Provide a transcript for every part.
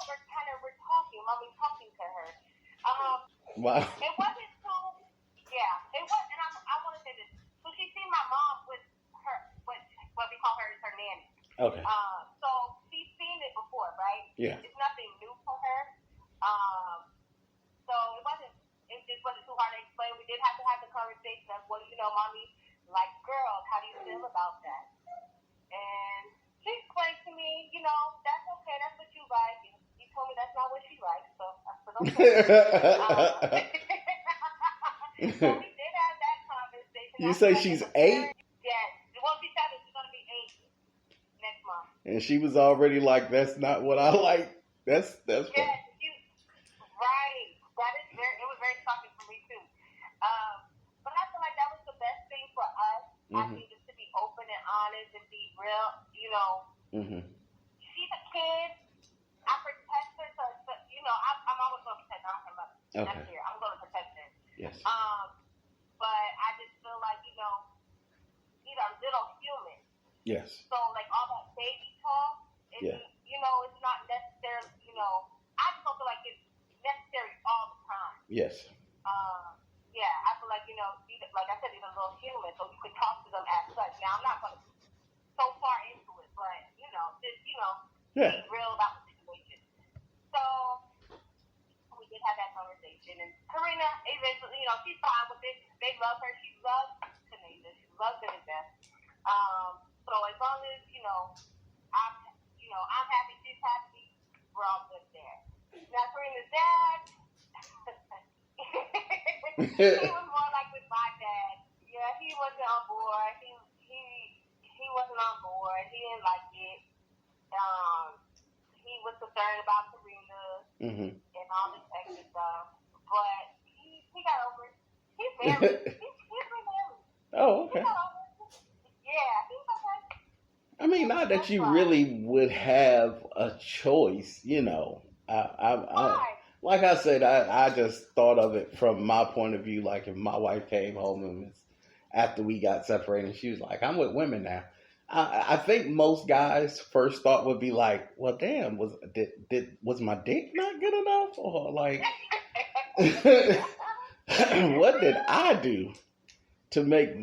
we're talking. Mommy talking to her. Wow. It wasn't too. Yeah, it was, and I want to say this. So she seen my mom with her, what we call her is her nanny. Okay. So she's seen it before, right? Yeah. It's nothing new for her. So it just wasn't too hard to explain. We did have to have the conversation of, well, mommy, like girls, how do you feel about that? And she explained to me, that's okay, that's what you like. And he told me that's not what she likes, so I said, okay. So we did have that conversation. You say she's 8? Yes. Well, she's 7. She's going to be 8 next month. And she was already like, that's not what I like. That's yes, right. It was very shocking for me too. But I feel like that was the best thing for us. I think just to be open and honest and be real. She's a kid. I protect her, so I'm always going to protect her. I'm her mother. Okay. That's clear. I'm going to protect her. Yes. But I just feel like these are little humans. Yes. So like all that baby talk, it's not necessarily. I just don't feel like it's necessary all the time. Yes. Yeah, I feel like like I said, these are little humans, so you could talk to them as such. Now I'm not going to so far into it, but be real about the situation. So we did have that conversation, and Karina eventually, she's fine with it. They love her. She loves Tanisha. She loves her to death. So as long as I'm happy, she's happy, we're all good there. Now Karina's dad, he was more like with my dad. Yeah, he wasn't on board. He wasn't on board. He didn't like it. He was concerned about Karina and all this extra stuff, but he got over it. He's married. He's remarried. Oh, okay. He got over it. Yeah, he's okay. I mean, not that you really would have a choice, like I said, I just thought of it from my point of view. Like if my wife came home and after we got separated, she was like, I'm with women now. I think most guys' first thought would be like, well, damn, was my dick not good enough? Or like, what did I do to make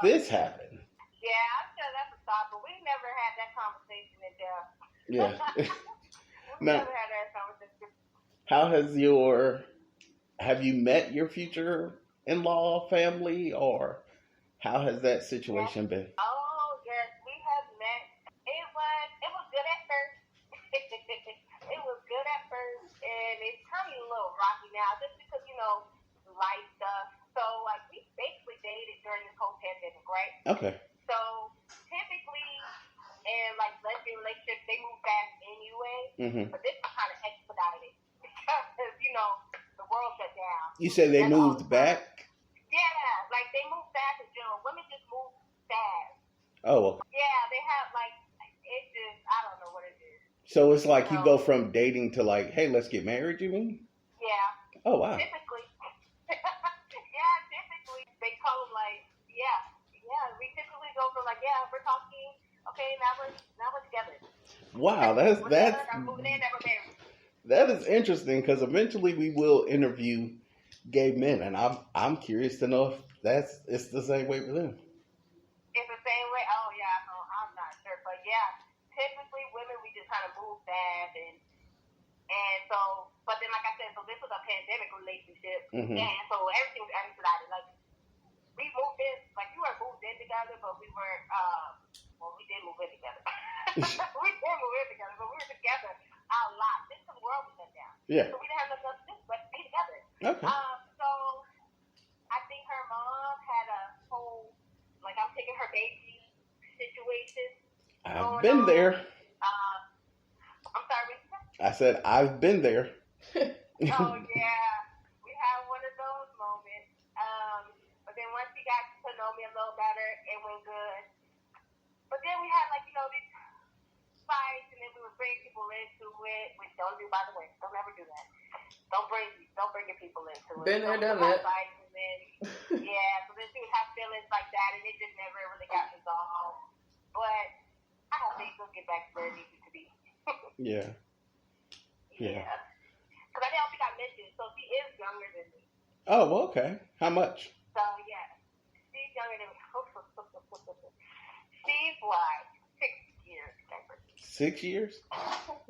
this happen? Yeah, I'm sure that's a thought, but we never had that conversation in depth. Yeah. We never had that conversation. Have you met your future in-law family, or how has that situation been? Oh, yes, we have met. It was good at first. It was good at first, and it's kind of a little rocky now, just because, life stuff. So, like, we basically dated during this whole pandemic, right? Okay. So, typically, in, like, lesbian relationships, they move fast anyway, but this was kind of expedited because, the world shut down. You say they moved back? Yeah, like, they move fast in general. Women just move fast. Oh. Yeah, they have, like, it just, I don't know what it is. So it's like you go from dating to like, hey, let's get married, you mean? Yeah. Oh, wow. Typically. Typically, they come like, we typically go from like, we're talking, okay, now we're together. Wow, I'm moving in, now we're married. That is interesting, because eventually we will interview gay men, and I'm curious to know if it's the same way for them. It's the same way? Oh, yeah, I'm not sure. But, typically women, we just kind of move fast, and so, but then, like I said, so this was a pandemic relationship, and so everything was expedited. Like, we moved in, like, we were moved in together, but we weren't, we did move in together. We did move in together, but we were together a lot. This is the world was shut down. Yeah. So we didn't have nothing else to do but be together. Okay. So I think her mom had a whole, like, I'm taking her baby situation. I've been there. I'm sorry, I said, I've been there. Oh, yeah. We had one of those moments. But then once she got to know me a little better, it went good. But then we had, like, these fights, and then we would bring people into it, which don't do, by the way. Don't ever do that. Don't bring your people into it. Been there, done that. Fights, and then, so then she would have feelings like that, and it just never really got resolved. But I don't think we'll get back to where it needs to be. Yeah. Yeah. Because I don't think I mentioned, so she is younger than me. Oh, well, okay. How much? So, yeah. She's younger than me. She's like 6 years. 6 years?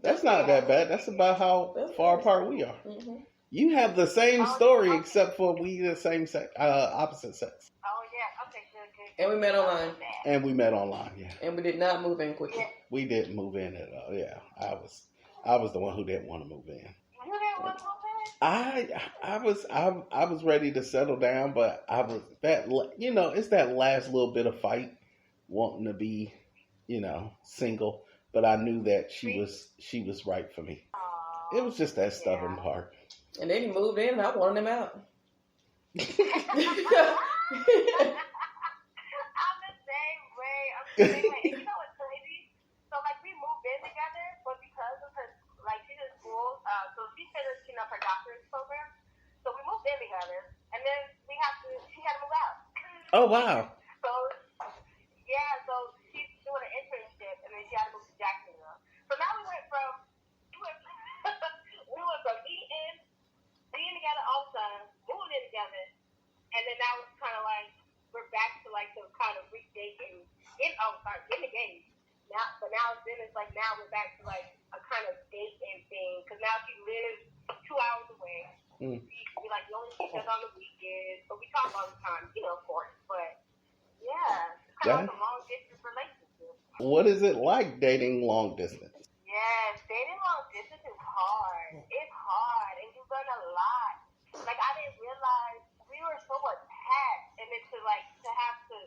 That's not that bad. That's about how far apart we are. Mm-hmm. You have the same story, except for we the same sex, opposite sex. Oh, yeah. Okay, good. And we met online. And we met online, yeah. And we did not move in quickly. Yeah. We didn't move in at all. Yeah, I was the one who didn't want to move in. You didn't want to move in? I was ready to settle down, but I was it's that last little bit of fight, wanting to be, single. But I knew that she was right for me. It was just that stubborn part. And then he moved in, and I wanted him out. I'm the same way. And you know what's crazy? So, like, we moved in together, but because of her, like, she did school, so she finished, her doctorate program. So we moved in together, and then she had to move out. Oh, wow. So, yeah, so she's doing an internship, and then she had to move to Jacksonville. So now we went from being together all the time, moving in together, and then now it's kind of like we're back to like the kind of dating, getting engaged. But now it's like now we're back to like a kind of dating thing because now she lives 2 hours away. We like the only see each other on the weekends, but we talk all the time, of course. But yeah, it's kind of like a long distance relationship. What is it like dating long distance? Yes, dating long distance is hard. It's hard, and you learn a lot. Like, I didn't realize we were so attached, and then to have to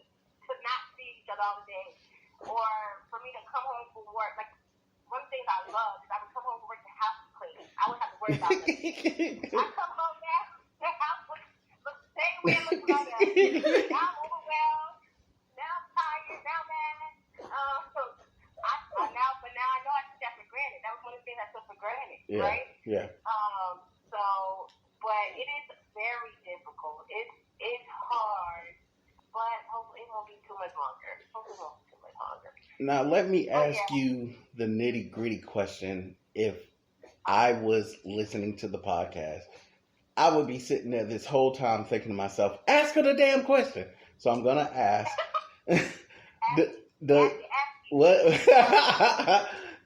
not see each other all the day, or for me to come home from work. Like, one thing I love is I would come home from work, the house was clean. I wouldn't have to worry about it. I come home now, the house looks the same way it looks like that. Now I'm overwhelmed. Now I'm tired. Now I'm mad. But now I know I took that for granted. That was one of the things I took for granted, right? Yeah. But it is very difficult. It's hard, but hopefully it won't be too much longer. Now let me ask you the nitty gritty question. If I was listening to the podcast, I would be sitting there this whole time thinking to myself, ask her the damn question. So I'm gonna ask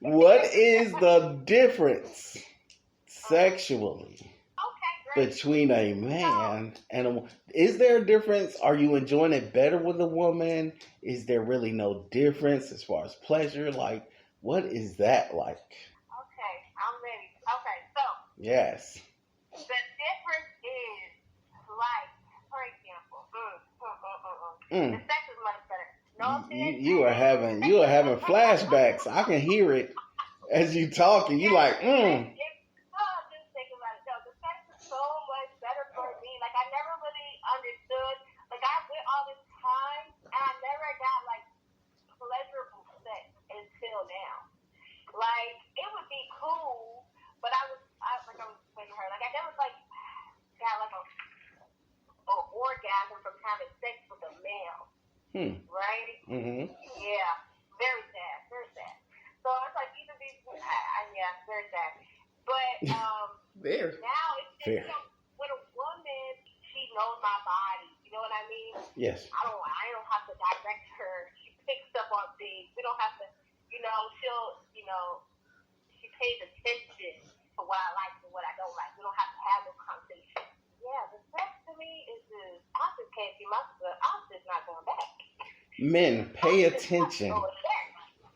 what is the difference sexually between a man and a woman? Is there a difference? Are you enjoying it better with a woman? Is there really no difference as far as pleasure? Like, what is that like? Okay, I'm ready. Okay, so. Yes. The difference is, like, for example, the sex is much better. No offense. You are having flashbacks. I can hear it as you talking. You like, Just think about it. The sex is so much better for me. Like, I never really understood. Like, I went all this time, and I never got, like, pleasurable sex until now. Like, it would be cool, but I was explaining to her. Like, I never, like, got, like, an orgasm from having sex with a male. Right? Mm-hmm. Yeah. Very sad. So it's like either these, very sad. But now it's just with a woman, she knows my body. You know what I mean? Yes. I don't have to direct her. She picks up on things. We don't have to, she pays attention to what I like and what I don't like. We don't have to have those conversations. Yeah, the sex to me is just, I just can't see myself. I'm just not going back. Men, pay attention.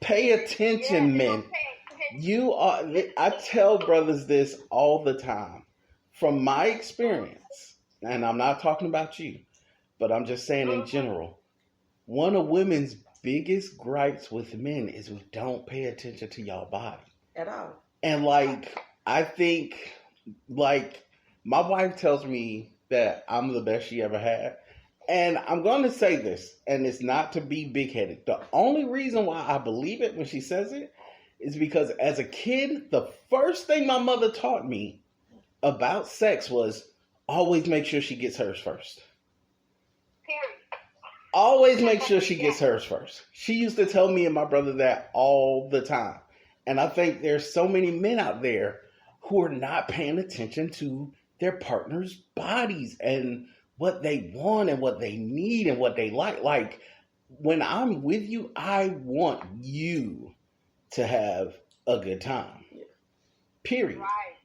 Pay attention, men. I tell brothers this all the time. From my experience, and I'm not talking about you, but I'm just saying in general, one of women's biggest gripes with men is we don't pay attention to y'all body. At all. And I think, my wife tells me that I'm the best she ever had. And I'm going to say this, and it's not to be big-headed. The only reason why I believe it when she says it is because as a kid, the first thing my mother taught me about sex was always make sure she gets hers first. Period. Always make sure she gets hers first. She used to tell me and my brother that all the time. And I think there's so many men out there who are not paying attention to their partner's bodies and what they want and what they need and what they like. Like, when I'm with you, I want you to have a good time. Period. Right.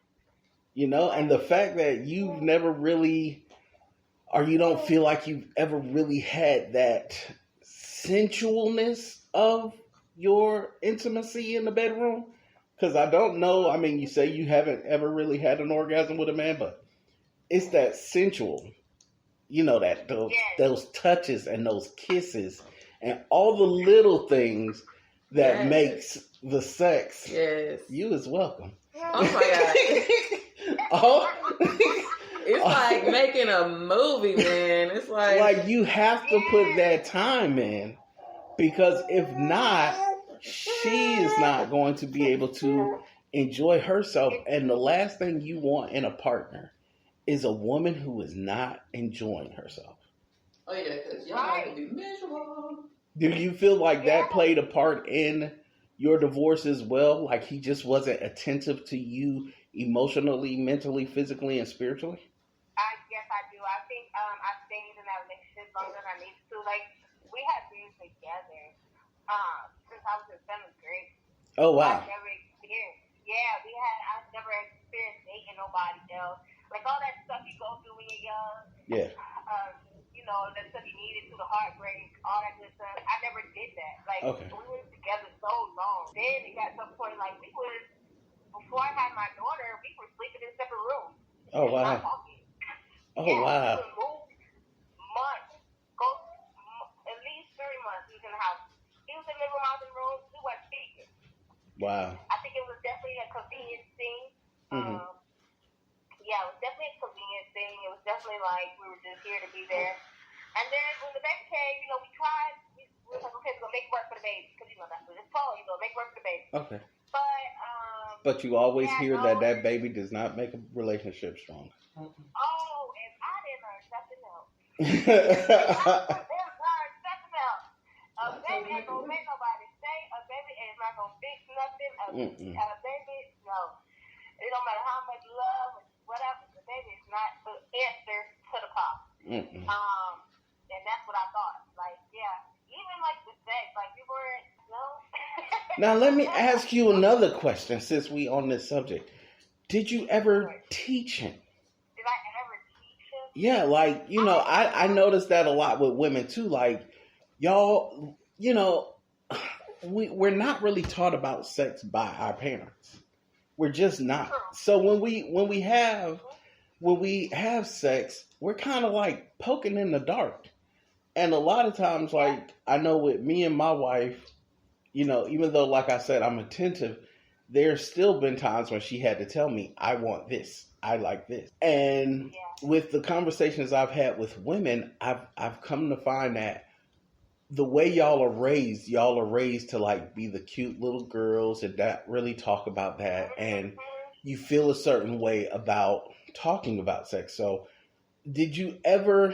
You know, and the fact that you've never really, or you don't feel like you've ever really had that sensualness of your intimacy in the bedroom. Because I don't know, I mean, you say you haven't ever really had an orgasm with a man, but it's that sensual, you know, that those touches and those kisses and all the little things that makes the sex. Yes. You is welcome. Oh my God. It's like making a movie, man. It's like you have to put that time in, because if not, she is not going to be able to enjoy herself. And the last thing you want in a partner is a woman who is not enjoying herself. Oh yeah, because y'all can be miserable. Do you feel like that played a part in your divorce as well? Like he just wasn't attentive to you emotionally, mentally, physically, and spiritually? Yes, I do. I think I stayed in that relationship longer than I needed to. Like, we had been together since I was in 7th grade. Oh, wow. I've never experienced dating nobody else. Like, all that stuff you go through when you're young. Yeah. You know, the stuff you needed through the heartbreak, all that good stuff. I never did that. Like, we were together so long. Then it got to a point, like, before I had my daughter, we were sleeping in separate rooms. Oh, wow. Not talking. Oh, wow. wow. We would move months. At least 3 months he was in the house. He was in the room, I was in the room. We weren't speaking. Wow. I think it was definitely a convenience thing. Mm-hmm. Yeah, it was definitely a convenience thing. It was definitely like we were just here to be there. And then when the baby came, you know, we tried. We were like, okay, we're going to make work for the baby. Because, you know, that's what it's told. You're going to make work for the baby. Okay. But you always hear that baby does not make a relationship strong. Oh, if I didn't learn nothing else. A baby ain't going to make nobody stay. A baby is not going to fix nothing. A baby, no. It don't matter how much love or whatever. The baby is not the answer to the problem. And that's what I thought. Like, yeah. Even like the sex, like we weren't, no. Now let me ask you another question since we on this subject. Did you ever teach him? Did I ever teach him? Yeah, like, you know, I noticed that a lot with women too. Like, y'all, you know, we're not really taught about sex by our parents. We're just not. So when we have sex, we're kind of like poking in the dark. And a lot of times, like, I know with me and my wife, you know, even though, like I said, I'm attentive, there's still been times when she had to tell me, I want this, I like this. And with the conversations I've had with women, I've come to find that the way y'all are raised to like be the cute little girls and not really talk about that. And you feel a certain way about talking about sex. So did you ever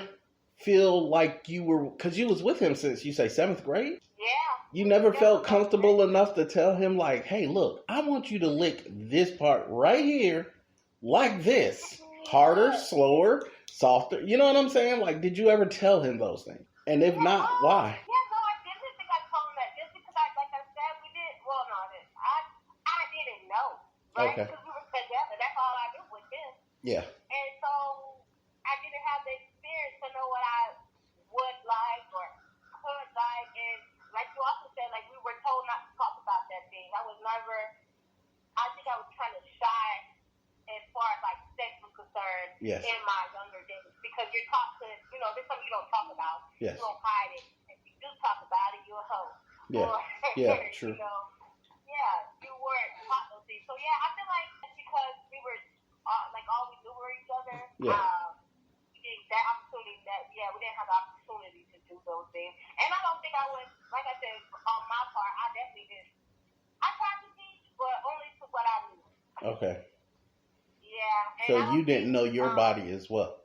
feel like you were, because you was with him since, you say, 7th grade? Yeah. You never felt comfortable enough to tell him, like, hey, look, I want you to lick this part right here like this. Harder, slower, softer. You know what I'm saying? Like, did you ever tell him those things? And if not, why? Yeah, no, I didn't think I told him that. Just because, like I said, we didn't, well, no, I didn't know, right? Okay. Because we were together. That's all I knew with him. Yeah. And so I didn't have the experience to know what I would like or could like. And like you also said, like we were told not to talk about that thing. I think I was kind of shy as far as like sex was concerned in my younger days. Because you're taught to, you know, there's something you don't talk about. Yes. You don't hide it. If you do talk about it, you're a hoe. Yeah. Or, Yeah, true. You know, you weren't taught those things. So yeah, I feel like it's because we were like all we knew were each other. Yeah. We didn't we didn't have the opportunity to do those things. And I don't think I was, like I said, on my part, I definitely didn't. I tried to teach, but only to what I knew. Okay. Yeah. So you didn't know your body as well.